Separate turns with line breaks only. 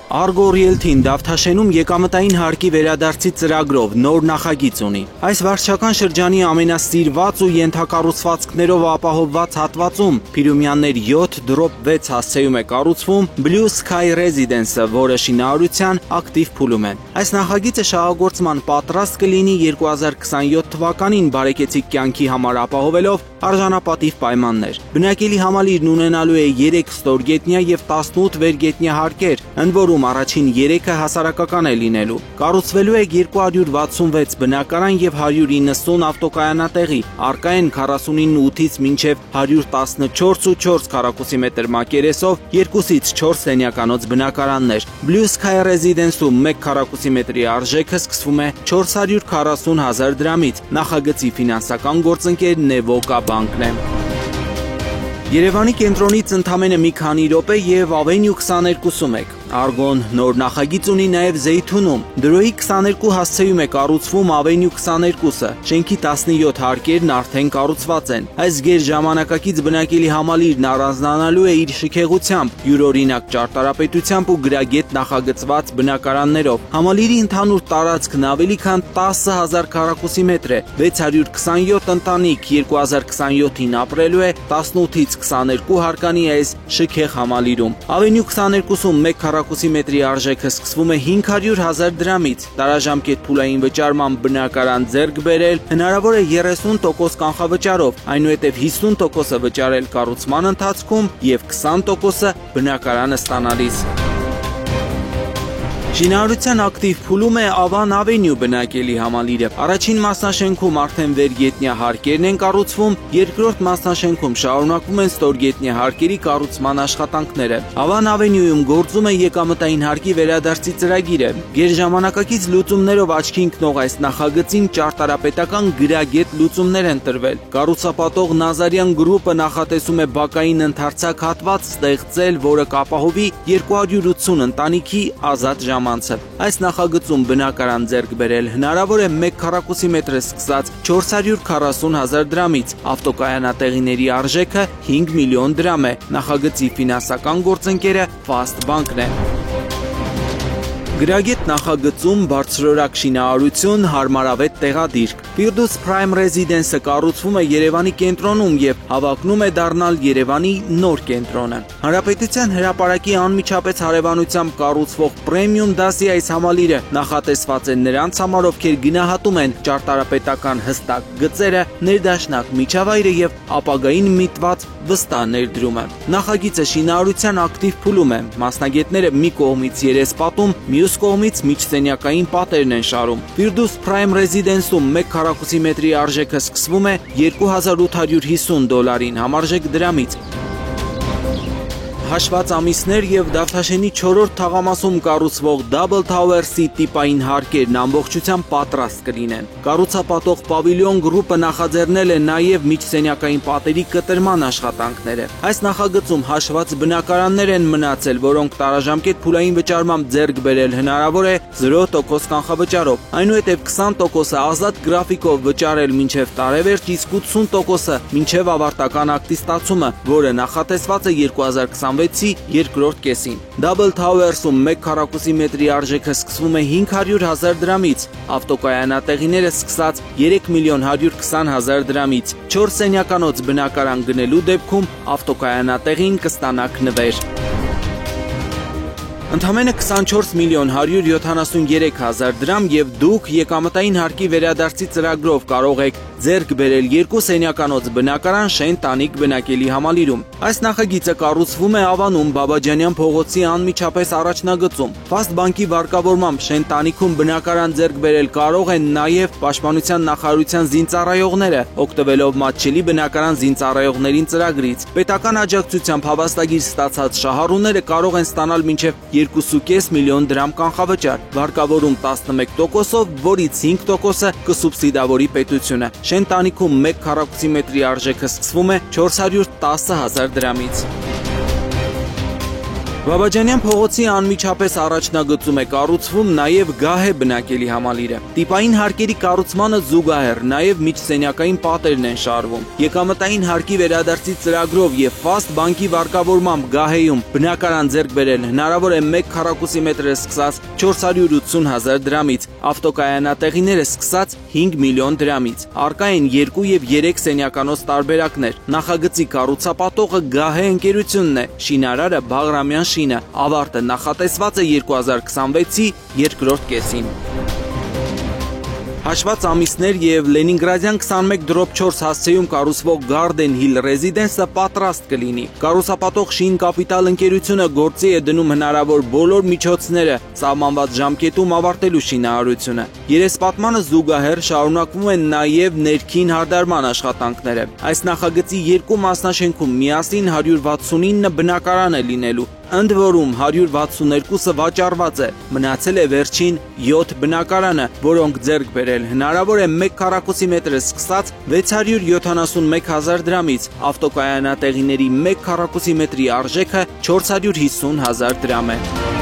Argo Realty-ն Դավթաշենում եկամտային հարկի վերադարձի ծրագրով նոր նախագիծ ունի։ Այս վարչական շրջանի ամենասիրված ու ենթակառուցվածքներով ապահովված հատվածում Փիրումյաններ 7/6 հասցեում է կառուցվում Blue Sky Residence-ը, որը շինարարության ակտիվ փուլում է։ Այս նախագիծը շահագործման պատրաստ կլինի 2027 թվականին բարեկեցիկ կյանքի համար ապահովելով արժանապատիվ պայմաններ։ Բնակելի համալիրն ունենալու է 3 ստորգետնյա եւ 18 վերգետնյա հարկեր, ընդ որում առաջին 3-ը հասարակական է լինելու։ Կառուցվելու է 266 բնակարան եւ 190 ավտոկայանատեղի, առկա են 49.8-ից մինչեւ 114.4 քառակուսի մետր մակերեսով 2-ից 4 սենյականոց բնակարաններ։ Blue Sky Residence-ում 1 քառակուսի մետրի արժեքը սկսվում է 440,000 դրամից։ Նախագծի ֆինանսական գործընկերն է Voca բանկն է։ Երևանի կենտրոնից ընդամենը մի քանի րոպե եւ Avenue 22-ում եք։ Argon նոր նախագիծ ունի նաև Զեյթունում։ Դրոյի 22 հասցեում է կառուցվում Avenue 22-ը։ Շենքի 17 հարկերն արդեն կառուցված են։ Այս գերժամանակակից բնակելի համալիրն առանձնանալու է իր շքեղությամբ, յուրօրինակ ճարտարապետությամբ ու գրագետ նախագծված բնակարաններով։ Համալիրի ընդհանուր տարածքն ավելի քան 10,000 քառակուսի մետր է։ 627 ընտանիք 2027-ին ապրելու է 18-ից 22 հարկանի այս շքեղ համալիրում։ Avenue 22-ում 1 քառակուսի մետրի արժեքը սկսվում է 500,000 դրամից։ Տարաժամկետ փուլային վճարման բնակարան ձեռք բերել հնարավոր է 30% կանխավճարով, այնուհետև 50%-ը վճարել կառուցման ընթացքում եւ 20%-ը բնակարանը ստանալիս։ Շինարարության ակտիվ փուլում է Avan Avenue բնակելի համալիրը։ Առաջին մասնաշենքում արդեն վերգետնյա հարկերն են կառուցվում, երկրորդ մասնաշենքում շարունակվում են ստորգետնյա հարկերի կառուցման աշխատանքները։ Avan Avenue-ում գործում է եկամտային հարկի վերադարձի ծրագիրը։ Գերժամանակակից լուծումներով աչքի ընկնող այս նախագծին ճարտարապետական գրագետ լուծումներ են տրվել։ Կառուցապատող Նազարյան գրուպը նախատեսում է բակային ընդարձակ հատված ստեղծել, որը կապահովի 280 ընտանիքի ազատ ժամանակ։ Այս նախագծում բնակարան ձեռք բերել հնարավոր է 1 քառակուսի մետրը սկսած 440,000 դրամից։ Ավտոկայանատեղիների արժեքը 5 միլիոն դրամ է։ Նախագծի ֆինանսական գործընկերը Fast բանկն է։ Գրագետ նախագծում բարձրորակ շինարարություն, հարմարավետ տեղադիրք։ Firdus Prime Residence-ը կառուցվում է Երևանի կենտրոնում եւ հավակնում է դառնալ Երևանի նոր կենտրոնը։ Հանրապետության հրապարակի անմիջապես հարևանությամբ կառուցվող պրեմիում դասի այս համալիրը նախատեսված է նրանց համար, ովքեր գնահատում են ճարտարապետական հստակ գծերը, ներդաշնակ միջավայրը եւ ապագային միտված վստահ ներդրումը։ Նախագիծը շինարարության ակտիվ փուլում է։ Մասնագետները մի կողմից երեսպատում, մյուս կողմից միջսենյակային պատերն են շարում։ Firdus Prime Residence-ում 1 քառակուսի մետրի արժեքը սկսվում է $2,850, համարժեք դրամից։ Հաշված ամիսներ եւ Դավթաշենի 4-րդ թաղամասում կառուցվող Double Tower-ի տիպային հարկերն ամբողջությամբ պատրաստ կլինեն։ Կառուցապատող Pavilion Group-ը նախաձեռնել է նաեւ միջսենյակային պատերի կտրման աշխատանքները։ Այս նախագծում հաշված բնակարաններ են մնացել, որոնք տարաժամկետ փուլային վճարմամբ ձեռք բերել հնարավոր է 0% կանխավճարով։ Այնուհետև 20%-ը ազատ գրաֆիկով վճարել մինչև տարեվերջ, իսկ 80%-ը մինչև ավարտական ակտի ստացումը, որը նախատեսված է 2026-ի երկրորդ կեսին։ Double Towers-ում 1 քառակուսի մետրի արժեքը սկսվում է 500,000 դրամից, ավտոկայանատեղիները սկսած 3,120,000 դրամից։ 4 սենյականոց բնակարան գնելու դեպքում ավտոկայանատեղին կստանաք նվեր։ Ընդամենը 24,173,000 դրամ եւ դուք եկամտային հարկի վերադարձի ծրագրով կարող եք ձեռք բերել 2 սենյականոց բնակարան Շեն տանիք բնակելի համալիրում։ Այս նախագիծը կառուցվում է Ավանում Բաբաջանյան փողոցի անմիջապես առաջնագծում։ Fast բանկի վարկավորմամբ Շեն տանիքում բնակարան ձեռք բերել կարող են նաեւ Պաշտպանության նախարարության զինծառայողները, օգտվելով մատչելի բնակարան զինծառայողներին ծրագրից։ Պետական աջակցությամբ հավաստագիր ստացած շահառուները կարող են ստանալ մինչև 2.5 միլիոն դրամ կանխավճար, վարկավորում 11%-ով, որից 5%-ը կսուբսիդավորի պետությունը։ Շեն տանիքում 1 քառակուսի մետրի արժեքը սկսվում է 410,000 դրամից։ Բաբաջանյան փողոցի անմիջապես առաջնագծում է կառուցվում նաև գահե բնակելի համալիրը։ Տիպային հարկերի կառուցմանը զուգահեռ նաև միջսենյակային պատերն են շարվում։ Եկամտային հարկի վերադարձի ծրագրով եւ ֆաստ բանկի վարկավորմամբ գահեում բնակարան ձեռք բերել հնարավոր է 1 քառակուսի մետրը սկսած 480,000 դրամից, ավտոկայանատեղիները սկսած 5 միլիոն դրամից։ Առկա են 2 եւ 3 սենյականոց տարբերակներ։ Նախագծի կառուցապատողը գահե ընկերությունն է, շինարարը Բաղրամյան շինը, ավարտը նախատեսված է 2026-ի երկրորդ կեսին։ Հաշված ամիսներ եւ Լենինգրադյան 21/4 հասցեում կառուցվող Garden Hill Residence-ը պատրաստ կլինի։ Կառուցապատող Շին Կապիտալ ընկերությունը գործի է դնում հնարավոր բոլոր միջոցները սահմանված ժամկետում ավարտելու շինարարությունը։ Երեսպատմանը զուգահեռ շարունակվում են նաև ներքին հարդարման աշխատանքները։ Այս նախագծի երկու մասնաշենքում միասին 169 բնակարան է լինելու։ Ընդ որում 162-ը վաճառված է, մնացել է վերջին 7 բնակարանը, որոնք ձեռք բերել հնարավոր է 1 քառակուսի մետրը սկսած 671,000 դրամից, ավտոկայանատեղիների 1 քառակուսի մետրի արժեքը 450,000 դրամ է։